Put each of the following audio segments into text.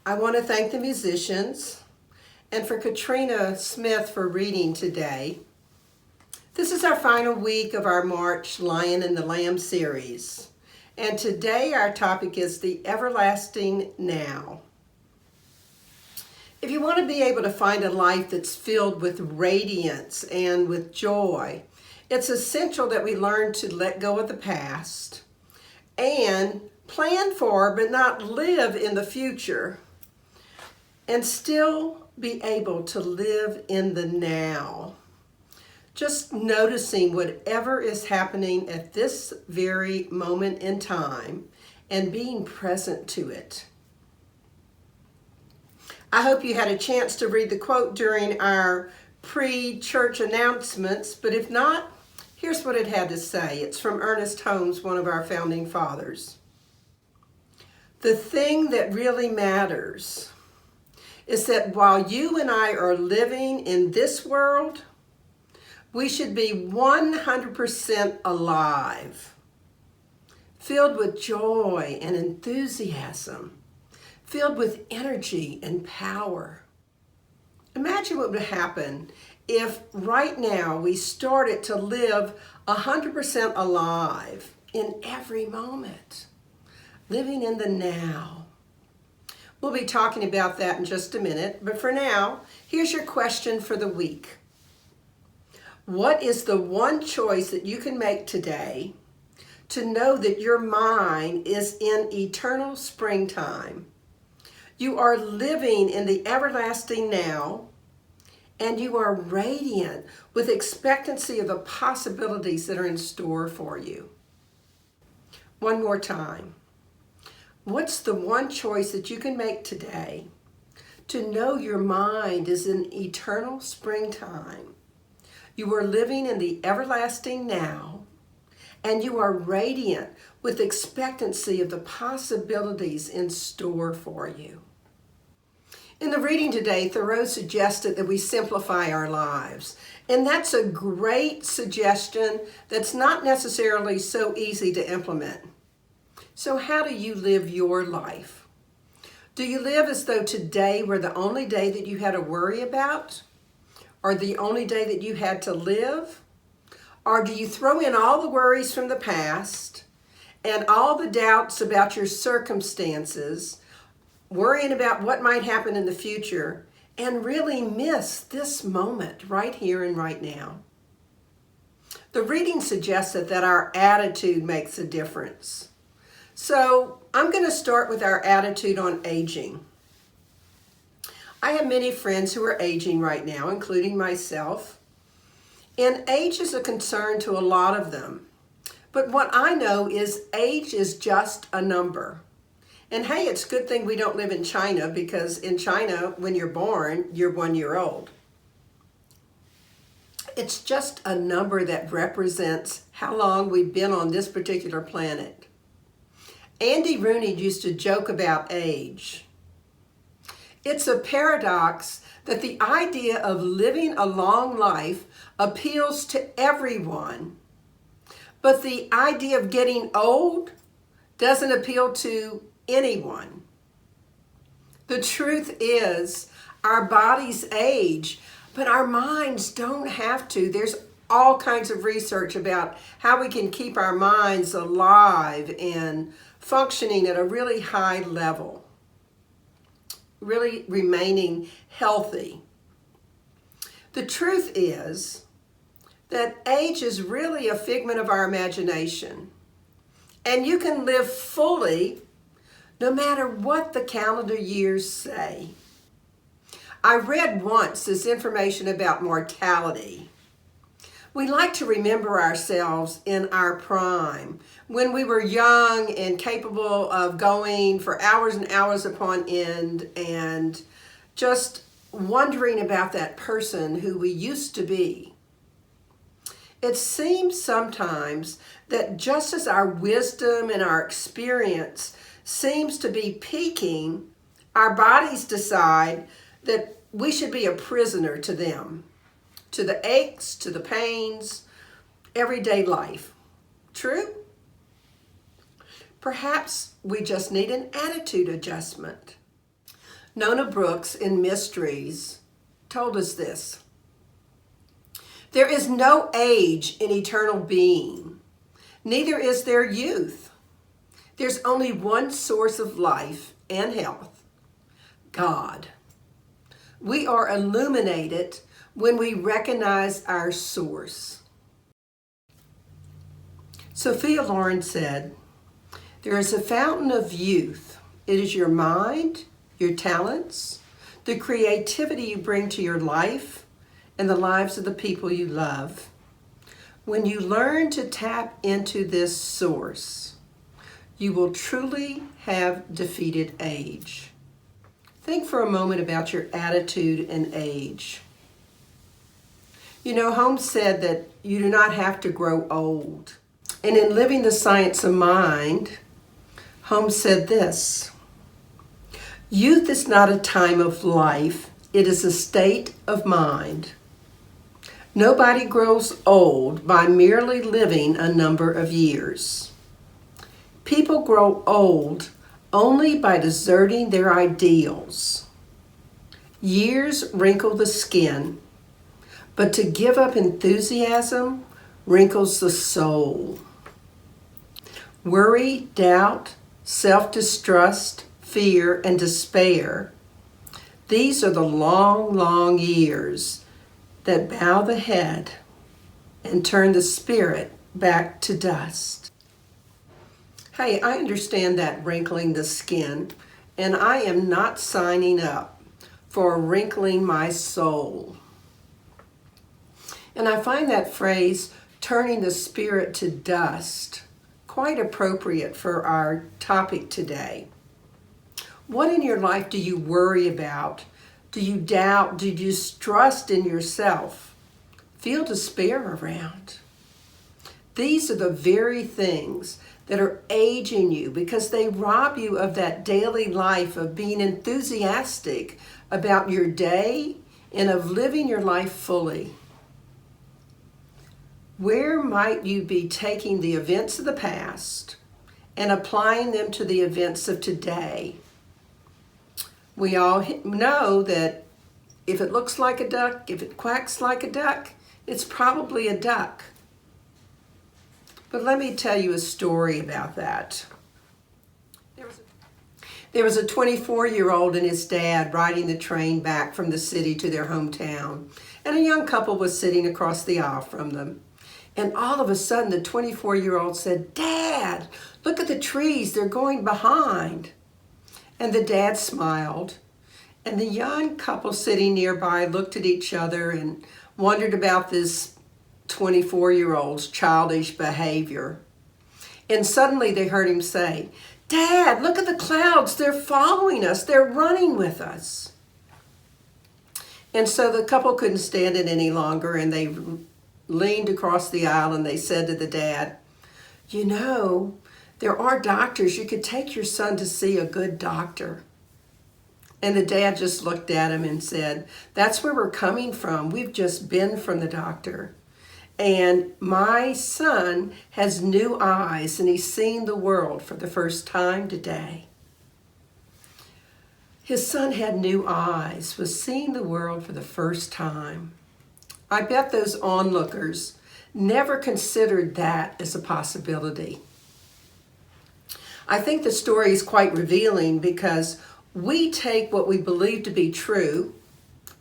I want to thank the musicians and for Katrina Smith for reading today. This is our final week of our March Lion and the Lamb series. And today our topic is the everlasting now. If you want to be able to find a life that's filled with radiance and with joy, it's essential that we learn to let go of the past and plan for but not live in the future and still be able to live in the now. Just noticing whatever is happening at this very moment in time and being present to it. I hope you had a chance to read the quote during our pre-church announcements, but if not, here's what it had to say. It's from Ernest Holmes, one of our founding fathers. The thing that really matters is that while you and I are living in this world, we should be 100% alive, filled with joy and enthusiasm, filled with energy and power. Imagine what would happen if right now we started to live 100% alive in every moment, living in the now. We'll be talking about that in just a minute, but for now, here's your question for the week. What is the one choice that you can make today to know that your mind is in eternal springtime? You are living in the everlasting now, and you are radiant with expectancy of the possibilities that are in store for you. One more time. What's the one choice that you can make today to know your mind is in eternal springtime? You are living in the everlasting now, and you are radiant with expectancy of the possibilities in store for you. In the reading today, Thoreau suggested that we simplify our lives. And that's a great suggestion that's not necessarily so easy to implement. So how do you live your life? Do you live as though today were the only day that you had to worry about? Or the only day that you had to live? Or do you throw in all the worries from the past and all the doubts about your circumstances, worrying about what might happen in the future, and really miss this moment right here and right now? The reading suggested that our attitude makes a difference. So I'm going to start with our attitude on aging. I have many friends who are aging right now, including myself. And age is a concern to a lot of them. But what I know is age is just a number. And hey, it's a good thing we don't live in China, because in China, when you're born, you're 1 year old. It's just a number that represents how long we've been on this particular planet. Andy Rooney used to joke about age. It's a paradox that the idea of living a long life appeals to everyone, but the idea of getting old doesn't appeal to anyone. The truth is, our bodies age, but our minds don't have to. There's all kinds of research about how we can keep our minds alive and functioning at a really high level, really remaining healthy. The truth is that age is really a figment of our imagination, and you can live fully no matter what the calendar years say. I read once this information about mortality. We like to remember ourselves in our prime, when we were young and capable of going for hours and hours upon end and just wondering about that person who we used to be. It seems sometimes that just as our wisdom and our experience seems to be peaking, our bodies decide that we should be a prisoner to them, to the aches, to the pains, everyday life. True? Perhaps we just need an attitude adjustment. Nona Brooks in Mysteries told us this. There is no age in eternal being, neither is there youth. There's only one source of life and health, God. We are illuminated when we recognize our source. Sophia Loren said, there is a fountain of youth. It is your mind, your talents, the creativity you bring to your life, and the lives of the people you love. When you learn to tap into this source, you will truly have defeated age. Think for a moment about your attitude and age. You know, Holmes said that you do not have to grow old. And in Living the Science of Mind, Holmes said this, youth is not a time of life, it is a state of mind. Nobody grows old by merely living a number of years. People grow old only by deserting their ideals. Years wrinkle the skin, but to give up enthusiasm wrinkles the soul. Worry, doubt, self-distrust, fear, and despair, these are the long, long years that bow the head and turn the spirit back to dust. Hey, I understand that wrinkling the skin, and I am not signing up for wrinkling my soul. And I find that phrase, turning the spirit to dust, quite appropriate for our topic today. What in your life do you worry about? Do you doubt? Do you distrust in yourself? Feel despair around? These are the very things that are aging you because they rob you of that daily life of being enthusiastic about your day and of living your life fully. Where might you be taking the events of the past and applying them to the events of today? We all know that if it looks like a duck, if it quacks like a duck, it's probably a duck. But let me tell you a story about that. There was a 24-year-old and his dad riding the train back from the city to their hometown, and a young couple was sitting across the aisle from them. And all of a sudden, the 24-year-old said, "Dad, look at the trees, they're going behind." And the dad smiled, and the young couple sitting nearby looked at each other and wondered about this 24-year-old's childish behavior. And suddenly they heard him say, "Dad, look at the clouds, they're following us, they're running with us." And so the couple couldn't stand it any longer, and they leaned across the aisle and they said to the dad, "You know, there are doctors. You could take your son to see a good doctor." And the dad just looked at him and said, "That's where we're coming from. We've just been from the doctor. And my son has new eyes and he's seeing the world for the first time today." His son had new eyes, was seeing the world for the first time. I bet those onlookers never considered that as a possibility. I think the story is quite revealing because we take what we believe to be true.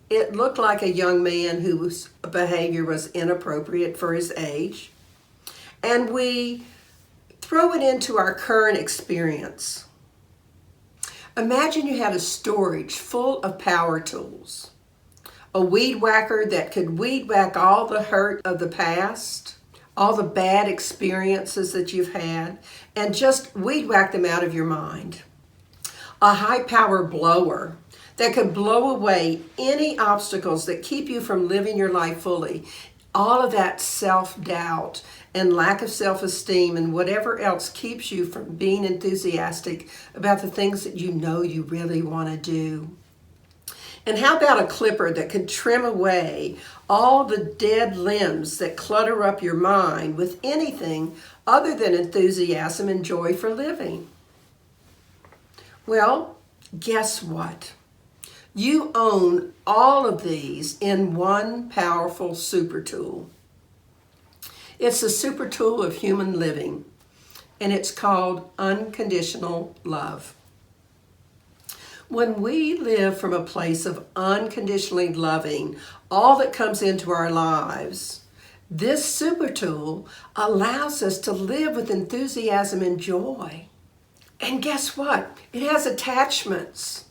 It looked like a young man whose behavior was inappropriate for his age, and we throw it into our current experience. Imagine you had a storage full of power tools, a weed whacker that could weed whack all the hurt of the past, all the bad experiences that you've had, and just weed whack them out of your mind. A high power blower that could blow away any obstacles that keep you from living your life fully. All of that self-doubt and lack of self-esteem and whatever else keeps you from being enthusiastic about the things that you know you really want to do. And how about a clipper that could trim away all the dead limbs that clutter up your mind with anything other than enthusiasm and joy for living? Well, guess what? You own all of these in one powerful super tool. It's the super tool of human living, and it's called unconditional love. When we live from a place of unconditionally loving all that comes into our lives, this super tool allows us to live with enthusiasm and joy. And guess what? It has attachments.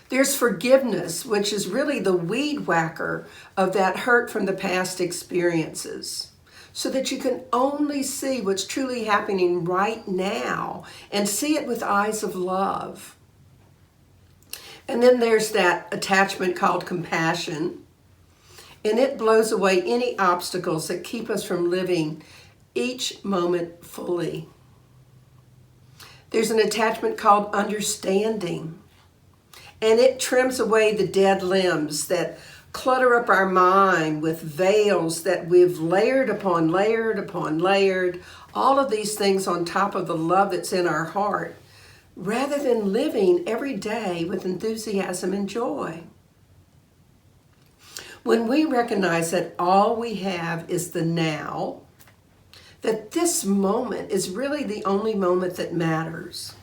There's forgiveness, which is really the weed whacker of that hurt from the past experiences, so that you can only see what's truly happening right now and see it with eyes of love. And then there's that attachment called compassion, and it blows away any obstacles that keep us from living each moment fully. There's an attachment called understanding, and it trims away the dead limbs that clutter up our mind with veils that we've layered upon layered upon layered, all of these things on top of the love that's in our heart, rather than living every day with enthusiasm and joy. When we recognize that all we have is the now, that this moment is really the only moment that matters.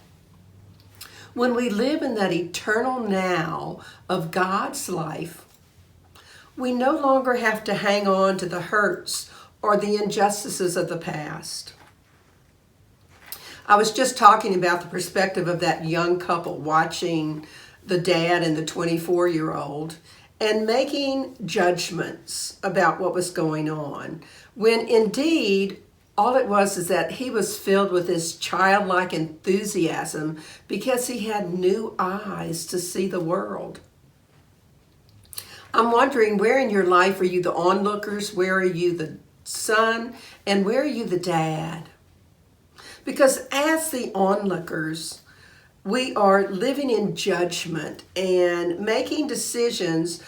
When we live in that eternal now of God's life, we no longer have to hang on to the hurts or the injustices of the past. I was just talking about the perspective of that young couple watching the dad and the 24-year-old and making judgments about what was going on, when indeed all it was is that he was filled with this childlike enthusiasm because he had new eyes to see the world. I'm wondering, where in your life are you the onlookers? Where are you the son? And where are you the dad? Because as the onlookers, we are living in judgment and making decisions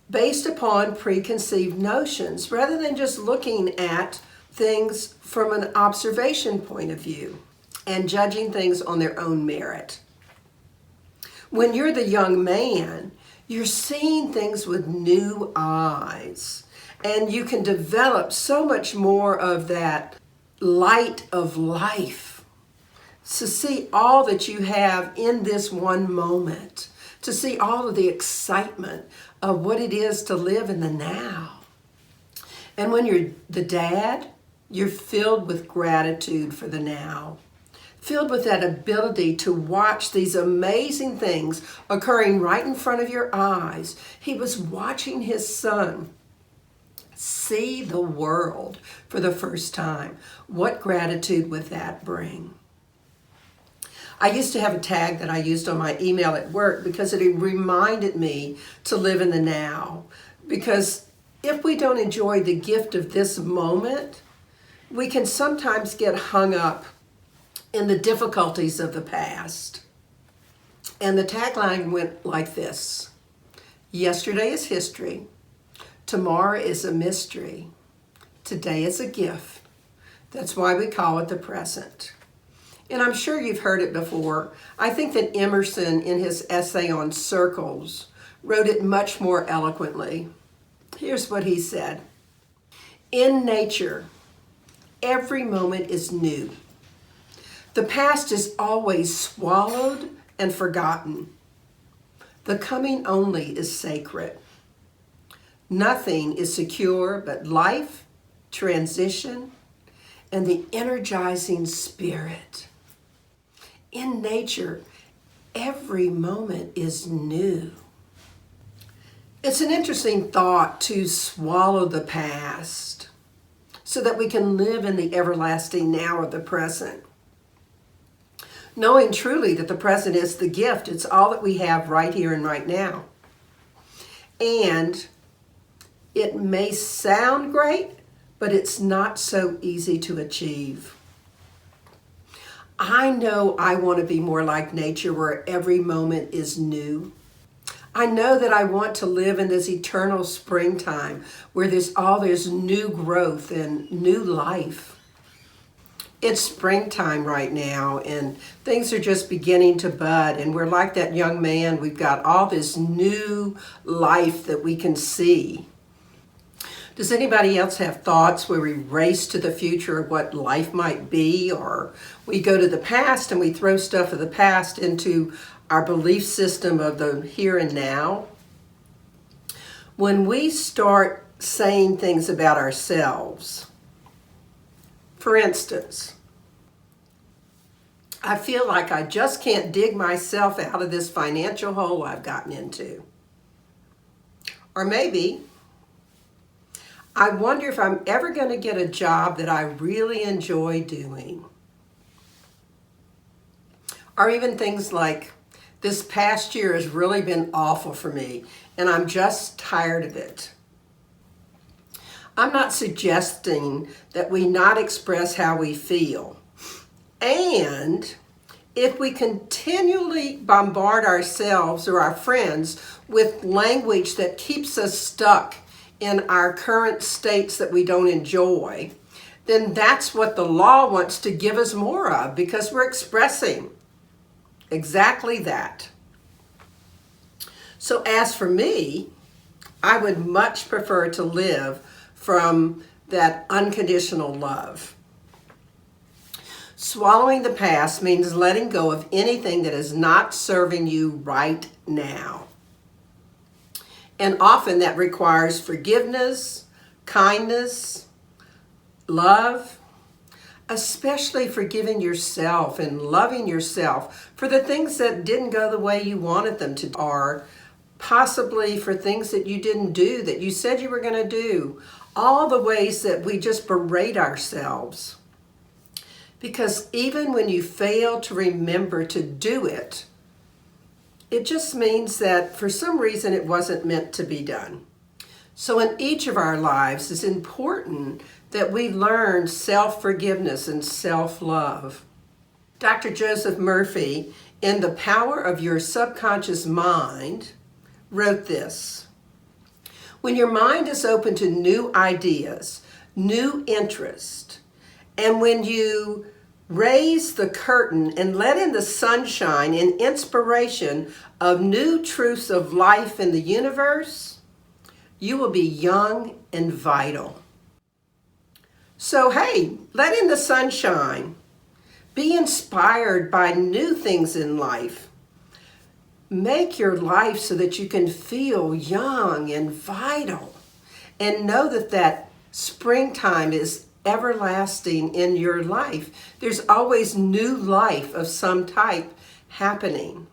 based upon preconceived notions rather than just looking at things from an observation point of view and judging things on their own merit. When you're the young man, you're seeing things with new eyes, and you can develop so much more of that light of life to see all that you have in this one moment, to see all of the excitement of what it is to live in the now. And when you're the dad, you're filled with gratitude for the now, filled with that ability to watch these amazing things occurring right in front of your eyes. He was watching his son see the world for the first time. What gratitude would that bring? I used to have a tag that I used on my email at work because it reminded me to live in the now. Because if we don't enjoy the gift of this moment, we can sometimes get hung up in the difficulties of the past. And the tagline went like this: yesterday is history, tomorrow is a mystery, today is a gift. That's why we call it the present. And I'm sure you've heard it before. I think that Emerson, in his essay on circles, wrote it much more eloquently. Here's what he said: in nature, every moment is new. The past is always swallowed and forgotten. The coming only is sacred. Nothing is secure but life, transition, and the energizing spirit. In nature, every moment is new. It's an interesting thought to swallow the past so that we can live in the everlasting now of the present. Knowing truly that the present is the gift, it's all that we have right here and right now. And it may sound great, but it's not so easy to achieve. I know I want to be more like nature, where every moment is new. I know that I want to live in this eternal springtime where there's new growth and new life. It's springtime right now, and things are just beginning to bud, and we're like that young man. We've got all this new life that we can see. Does anybody else have thoughts where we race to the future of what life might be, or we go to the past and we throw stuff of the past into our belief system of the here and now? When we start saying things about ourselves, for instance, I feel like I just can't dig myself out of this financial hole I've gotten into. Or maybe, I wonder if I'm ever going to get a job that I really enjoy doing. Or even things like, this past year has really been awful for me, and I'm just tired of it. I'm not suggesting that we not express how we feel. And if we continually bombard ourselves or our friends with language that keeps us stuck in our current states that we don't enjoy, then that's what the law wants to give us more of, because we're expressing exactly that. So as for me, I would much prefer to live from that unconditional love. Swallowing the past means letting go of anything that is not serving you right now. And often that requires forgiveness, kindness, love, especially forgiving yourself and loving yourself for the things that didn't go the way you wanted them to, or possibly for things that you didn't do that you said you were going to do. All the ways that we just berate ourselves. Because even when you fail to remember to do it, it just means that for some reason it wasn't meant to be done. So in each of our lives, it's important that we learn self-forgiveness and self-love. Dr. Joseph Murphy, in The Power of Your Subconscious Mind, wrote this: when your mind is open to new ideas, new interest, and when you raise the curtain and let in the sunshine and inspiration of new truths of life in the universe, you will be young and vital. So hey, let in the sunshine. Be inspired by new things in life. Make your life so that you can feel young and vital, and know that that springtime is everlasting in your life. There's always new life of some type happening.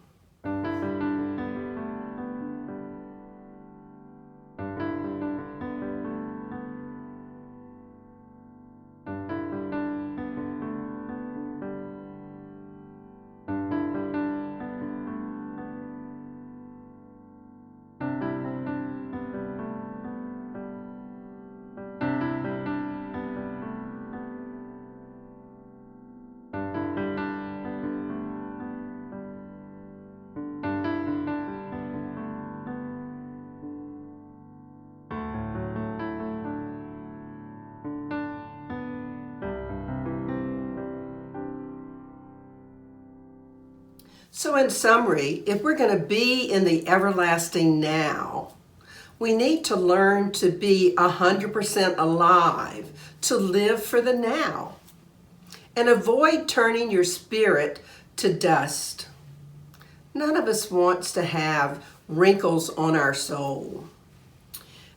So in summary, if we're going to be in the everlasting now, we need to learn to be 100% alive, to live for the now, and avoid turning your spirit to dust. None of us wants to have wrinkles on our soul.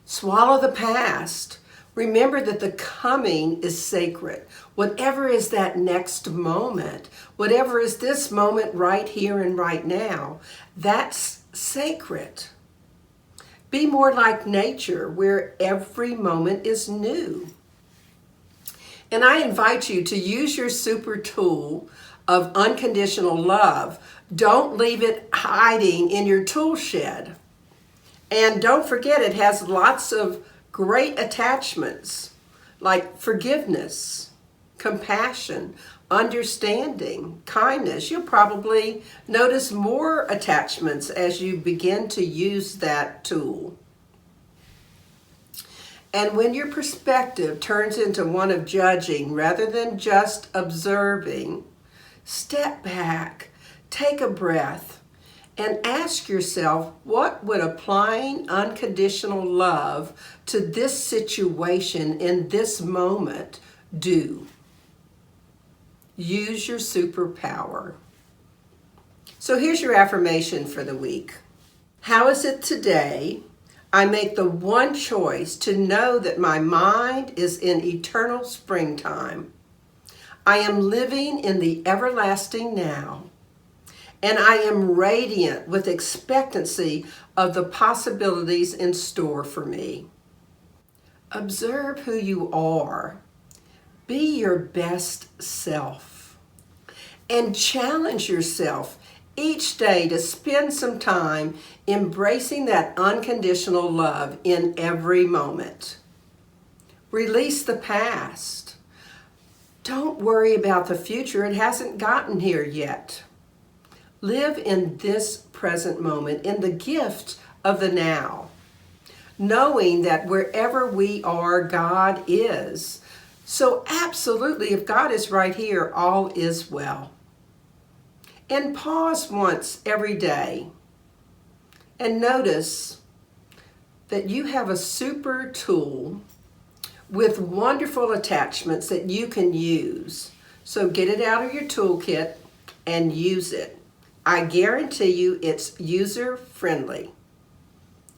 Swallow the past. Remember that the coming is sacred. Whatever is that next moment, whatever is this moment right here and right now, that's sacred. Be more like nature, where every moment is new. And I invite you to use your super tool of unconditional love. Don't leave it hiding in your tool shed. And don't forget, it has lots of great attachments like forgiveness, compassion, understanding, kindness. You'll probably notice more attachments as you begin to use that tool. And when your perspective turns into one of judging rather than just observing, step back, take a breath, and ask yourself, what would applying unconditional love to this situation in this moment do? Use your superpower. So here's your affirmation for the week. How is it today I make the one choice to know that my mind is in eternal springtime? I am living in the everlasting now, and I am radiant with expectancy of the possibilities in store for me. Observe who you are. Be your best self. And challenge yourself each day to spend some time embracing that unconditional love in every moment. Release the past. Don't worry about the future. It hasn't gotten here yet. Live in this present moment, in the gift of the now, knowing that wherever we are, God is. So absolutely, if God is right here, all is well. And pause once every day and notice that you have a super tool with wonderful attachments that you can use. So get it out of your toolkit and use it. I guarantee you it's user-friendly.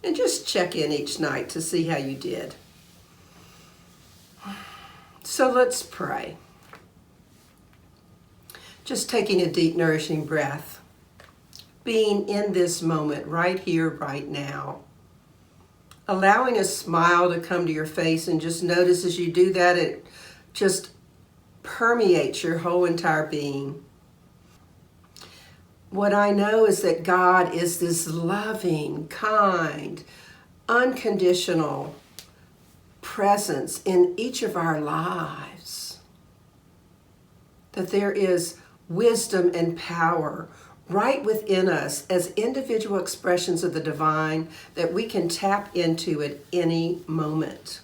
And just check in each night to see how you did. So let's pray. Just taking a deep, nourishing breath. Being in this moment, right here, right now. Allowing a smile to come to your face, and just notice as you do that, it just permeates your whole entire being. What I know is that God is this loving, kind, unconditional presence in each of our lives. That there is wisdom and power right within us as individual expressions of the divine that we can tap into at any moment.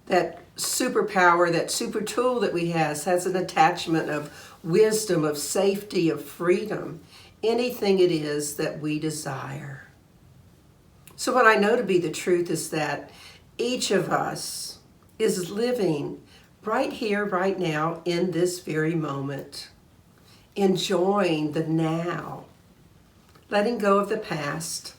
That superpower, that super tool that we have has an attachment of wisdom, of safety, of freedom, anything it is that we desire. So what I know to be the truth is that each of us is living right here, right now, in this very moment, enjoying the now, letting go of the past,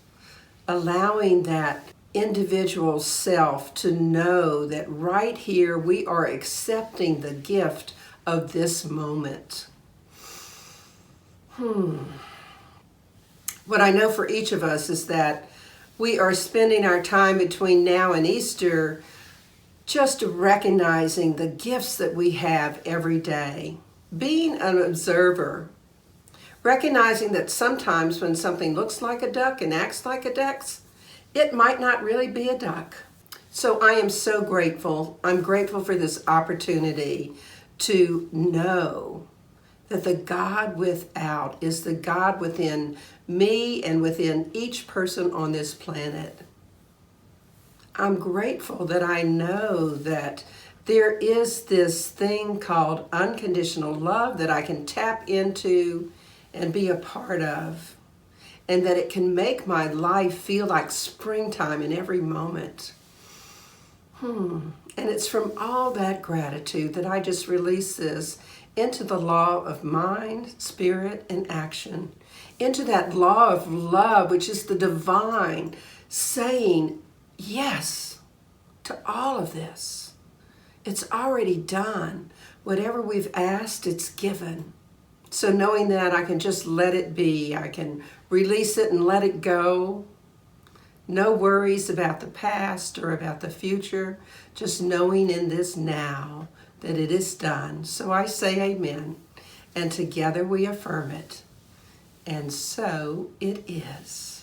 allowing that individual self to know that right here we are accepting the gift of this moment. What I know for each of us is that we are spending our time between now and Easter just recognizing the gifts that we have every day. Being an observer, recognizing that sometimes when something looks like a duck and acts like a duck, it might not really be a duck. So I am so grateful. I'm grateful for this opportunity to know that the God without is the God within me and within each person on this planet. I'm grateful that I know that there is this thing called unconditional love that I can tap into and be a part of, and that it can make my life feel like springtime in every moment. And it's from all that gratitude that I just release this into the law of mind, spirit, and action, into that law of love, which is the divine saying yes to all of this. It's already done. Whatever we've asked, it's given. So knowing that, I can just let it be. I can release it and let it go. No worries about the past or about the future. Just knowing in this now that it is done. So I say amen. And together we affirm it. And so it is.